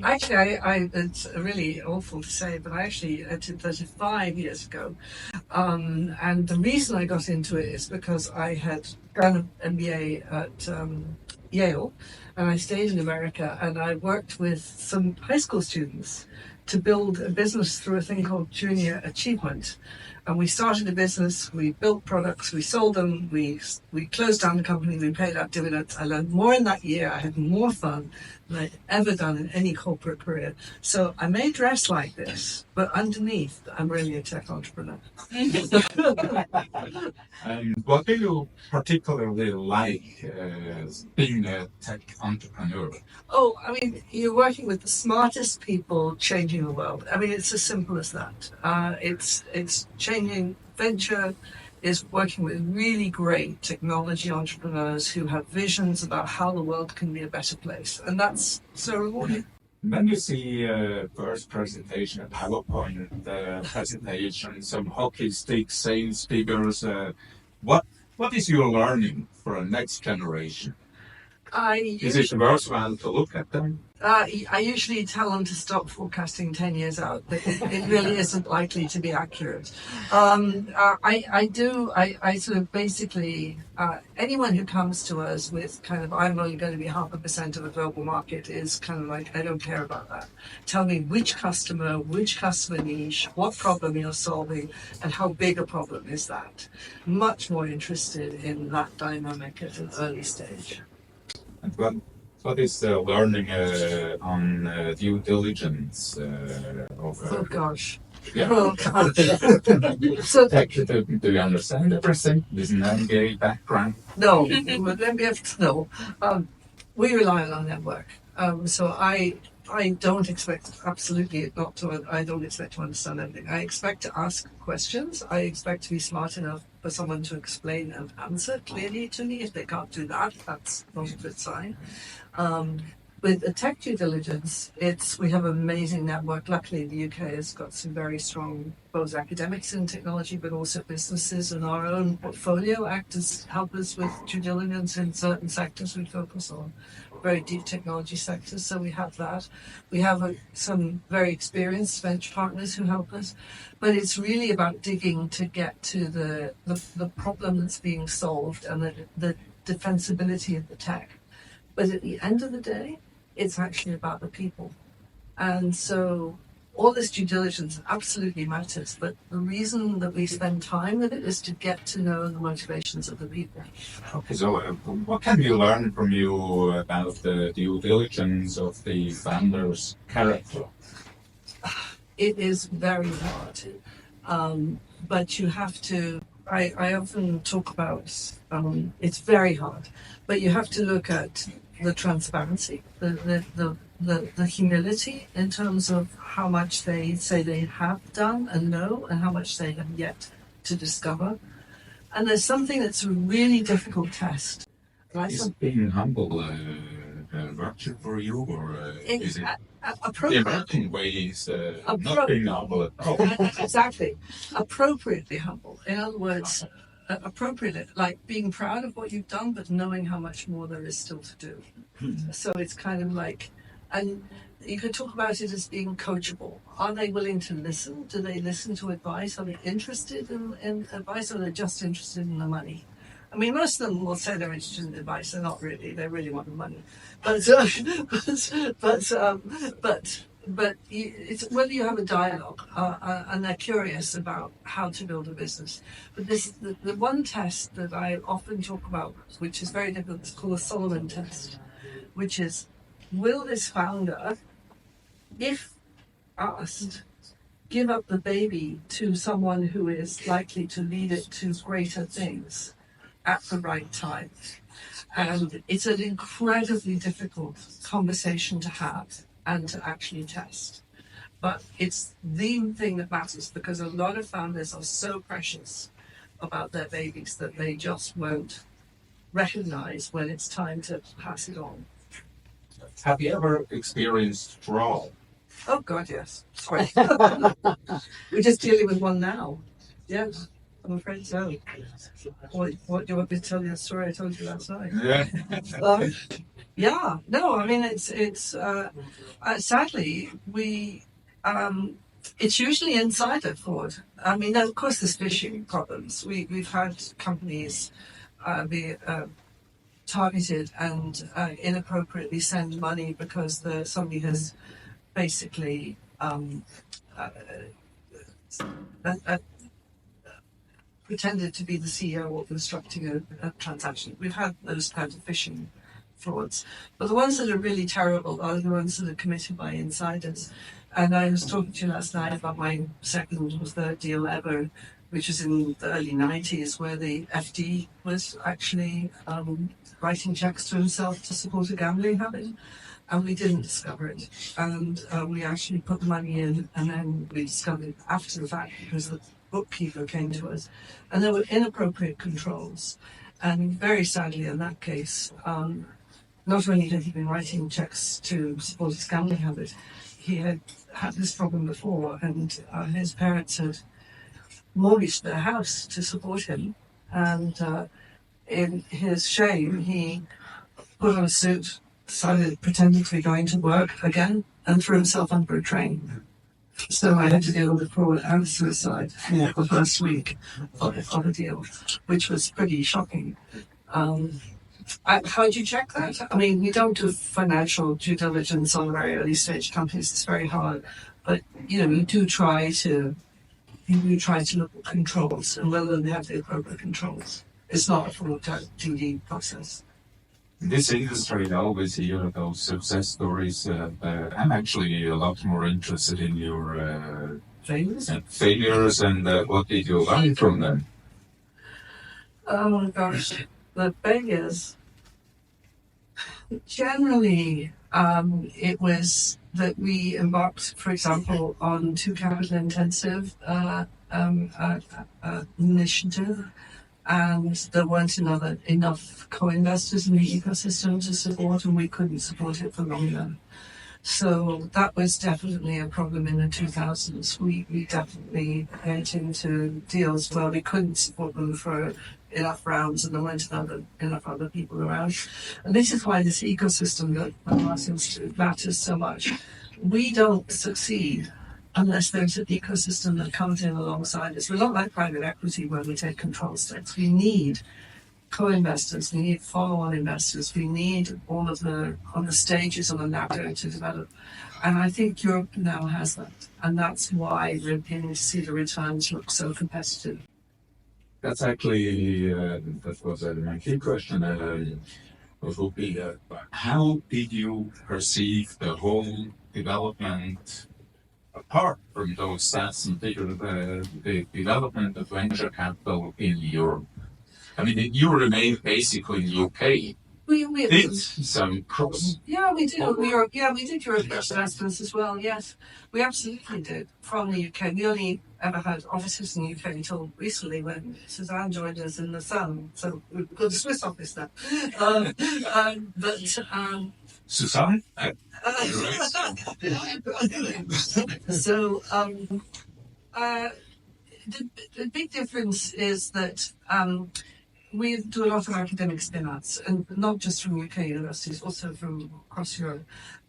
Actually, it's really awful to say, but I actually did 35 years ago. And the reason I got into it is because I had done an MBA at Yale, and I stayed in America, and I worked with some high school students to build a business through a thing called junior achievement. And we started a business, we built products, we sold them, we closed down the company, we paid out dividends. I learned more in that year, I had more fun than I'd ever done in any corporate career. So I may dress like this, but underneath, I'm really a tech entrepreneur. And what do you particularly like being a tech entrepreneur? Oh, I mean, you're working with the smartest people changing the world. I mean, it's as simple as that. It's changing. Venture is working with really great technology entrepreneurs who have visions about how the world can be a better place, and that's so rewarding. When you see first presentation, a PowerPoint presentation, some hockey stick sales figures, what is your learning for a next generation? Is it worthwhile to look at them? I usually tell them to stop forecasting 10 years out. It really isn't likely to be accurate. I sort of basically, anyone who comes to us with kind of, I'm only going to be 0.5% of the global market is kind of like, I don't care about that. Tell me which customer niche, what problem you're solving, and how big a problem is that. Much more interested in that dynamic at an early stage. And what is the learning on due diligence Oh gosh. Yeah. Oh gosh. So Do you understand everything? This is an MBA background. no, with MBF, no. We rely on our network. So I don't expect, absolutely not to, I don't expect to understand everything. I expect to ask questions. I expect to be smart enough for someone to explain and answer clearly to me. If they can't do that, that's not a good sign. With the tech due diligence, we have an amazing network. Luckily, the UK has got some very strong, both academics in technology, but also businesses, and our own portfolio actors help us with due diligence in certain sectors we focus on, very deep technology sectors. So we have that. We have some very experienced venture partners who help us, but it's really about digging to get to the problem that's being solved and the defensibility of the tech. But at the end of the day, it's actually about the people. And so all this due diligence absolutely matters, but the reason that we spend time with it is to get to know the motivations of the people. Okay, so what can we learn from you about the due diligence of the founder's character? It is very hard, but you have to. I often talk about it's very hard, but you have to look at the transparency, the humility in terms of how much they say they have done and know, and how much they have yet to discover. And there's something that's a really difficult test. Is being humble a virtue for you, or is it the American way is not being humble at all? Exactly. Appropriately humble. In other words, appropriately, like being proud of what you've done, but knowing how much more there is still to do. So it's kind of like, and you could talk about it as being coachable. Are they willing to listen? Do they listen to advice? Are they interested in advice, or are they just interested in the money? I mean, most of them will say they're interested in advice. They're not really. They really want the money. But it's whether you have a dialogue and they're curious about how to build a business. But the one test that I often talk about, which is very difficult, is called the Solomon test, which is, will this founder, if asked, give up the baby to someone who is likely to lead it to greater things at the right time? And it's an incredibly difficult conversation to have and to actually test. But it's the thing that matters, because a lot of founders are so precious about their babies that they just won't recognize when it's time to pass it on. Have you ever experienced fraud? Oh God, yes. Sorry. We're just dealing with one now. Yes. I'm afraid so. What do you want me to tell you the story I told you last night? Yeah. Yeah, no, I mean, sadly, it's usually insider fraud. I mean, of course, there's phishing problems. We've had companies be targeted and inappropriately send money because somebody has basically uh, uh, pretended to be the CEO of instructing a transaction. We've had those kinds of phishing frauds. But the ones that are really terrible are the ones that are committed by insiders. And I was talking to you last night about my second or third deal ever, which was in the early 90s, where the FD was actually writing checks to himself to support a gambling habit. And we didn't discover it. And we actually put the money in, and then we discovered it after the fact because the bookkeeper came to us. And there were inappropriate controls. And very sadly, in that case, not only had he been writing checks to support his gambling habit, he had had this problem before, and his parents had mortgaged their house to support him. And in his shame, he put on a suit, pretended to be going to work again, and threw himself under a train. So I had to deal with fraud and suicide for the first week of the deal, which was pretty shocking. How do you check that? I mean, we don't do financial due diligence on very early stage companies. It's very hard, but you do try to look at controls and whether they have the appropriate controls. It's not a full DD process. In this industry, I always hear those success stories. I'm actually a lot more interested in your failures and what did you learn from them? Oh my gosh, the failures. Generally, it was that we embarked, for example, on too capital-intensive initiative, and there weren't enough co-investors in the ecosystem to support, and we couldn't support it for longer. So that was definitely a problem in the 2000s. We definitely went into deals where we couldn't support them for enough rounds, and there weren't enough other people around. And this is why this ecosystem that Mars Institute matters so much. We don't succeed unless there's an ecosystem that comes in alongside us. We're not like private equity where we take control stakes. We need co-investors, we need follow-on investors, we need all of the stages on the ladder to develop. And I think Europe now has that. And that's why we're beginning to see the returns look so competitive. That's actually, that was my key question. Would be, how did you perceive the whole development apart from those stats and the development of venture capital in Europe? I mean, you remain basically in the UK. We did some cross. Yeah, we did. We did European investments as well. Yes, we absolutely did from the UK. We only ever had offices in the UK until recently when Suzanne joined us in the Sun. So we've got a Swiss office now. Suzanne? So the big difference is that we do a lot of academic spin-outs, and not just from UK universities, also from across Europe.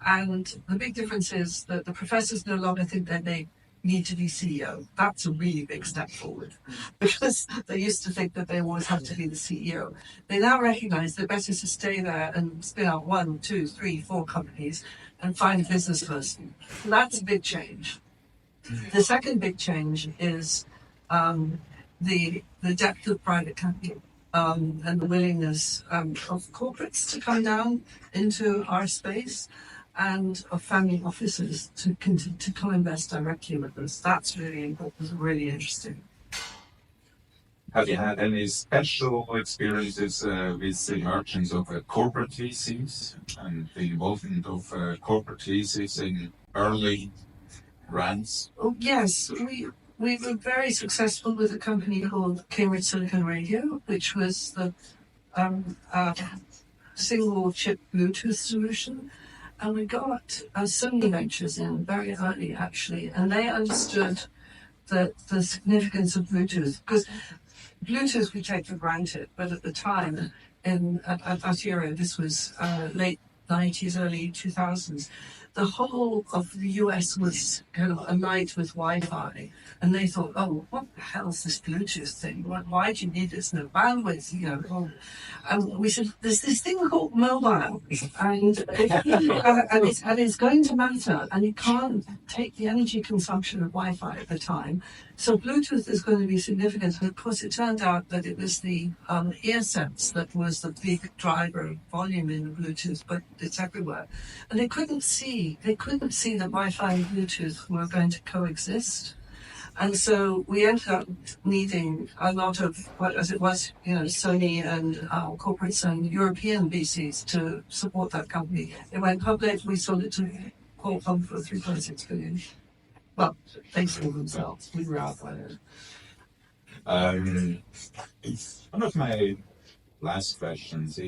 And the big difference is that the professors no longer think that they need to be CEO. That's a really big step forward, because they used to think that they always have to be the CEO. They now recognize they're better to stay there and spin out 1, 2, 3, 4 companies and find a business person. So that's a big change. The second big change is the depth of private capital. And the willingness of corporates to come down into our space, and of family offices to co-invest directly with us. That's really important, really interesting. Have you had any special experiences with the emergence of corporate VCs and the involvement of corporate VCs in early rounds? Oh, yes, we were very successful with a company called Cambridge Silicon Radio, which was the single chip Bluetooth solution. And we got Sony Ventures in very early, actually, and they understood the significance of Bluetooth. Because Bluetooth we take for granted, but at the time, at that era, this was late 90s, early 2000s, the whole of the US was kind of alight with Wi-Fi, and they thought, oh, what the hell is this Bluetooth thing? Why do you need this? No bandwidth, you know. Oh. And we said, there's this thing called mobile, and it's going to matter, and you can't take the energy consumption of Wi-Fi at the time. So Bluetooth is going to be significant. And of course, it turned out that it was the ear sense that was the big driver of volume in Bluetooth, but it's everywhere. And they couldn't see that Wi-Fi and Bluetooth were going to coexist. And so we ended up needing a lot of, as it was, Sony and corporates and European VCs to support that company. It went public. We sold it to Qualcomm for $3.6 billion. Well, they sold themselves. We were out by it. One of my last questions,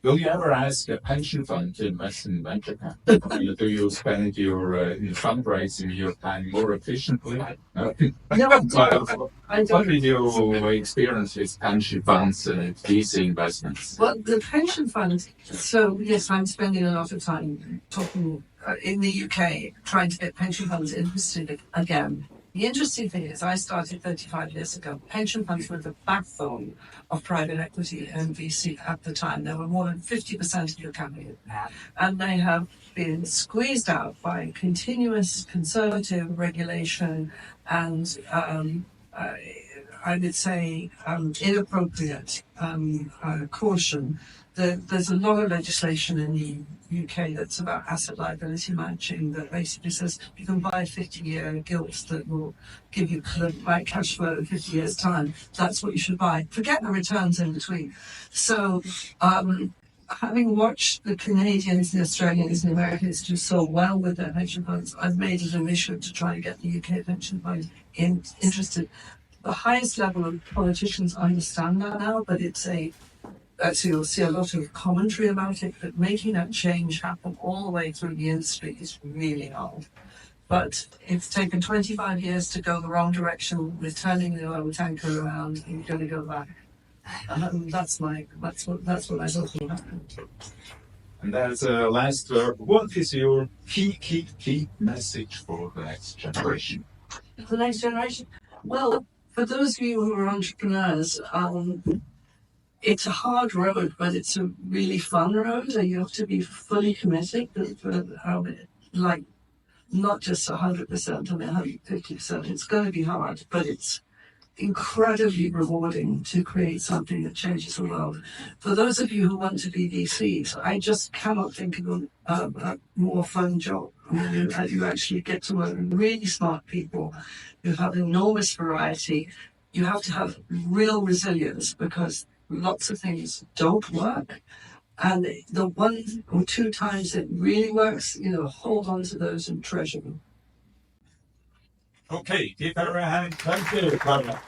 will you ever ask a pension fund to invest in venture capital? Do you spend your fundraising your time more efficiently? No, I don't. What is your experience with pension funds and VC investments? Well, the pension fund, so yes, I'm spending a lot of time talking in the UK, trying to get pension funds interested again. The interesting thing is I started 35 years ago. Pension funds were the backbone of private equity and VC at the time. They were more than 50% of the company. And they have been squeezed out by continuous conservative regulation and I would say inappropriate caution. There's a lot of legislation in the UK that's about asset liability matching that basically says you can buy 50-year gilts that will give you the right cash flow in 50 years' time. That's what you should buy. Forget the returns in between. So having watched the Canadians, the Australians, and the Americans do so well with their pension funds, I've made it a mission to try and get the UK pension fund interested. The highest level of politicians understand that now, but actually you'll see a lot of commentary about it, but making that change happen all the way through the industry is really hard. But it's taken 25 years to go the wrong direction with turning the oil tanker around, and you're going to go back. That's what I hope will happen. And as a last word, what is your key message for the next generation? The next generation? Well, for those of you who are entrepreneurs, it's a hard road, but it's a really fun road. You have to be fully committed, like not just 100%, 150%. It's going to be hard, but it's incredibly rewarding to create something that changes the world. For those of you who want to be VCs, I just cannot think of a more fun job. I mean, you actually get to work with really smart people who have enormous variety. You have to have real resilience because lots of things don't work. And the one or two times it really works, hold on to those and treasure them. Okay, give her a hand. Thank you, Carla.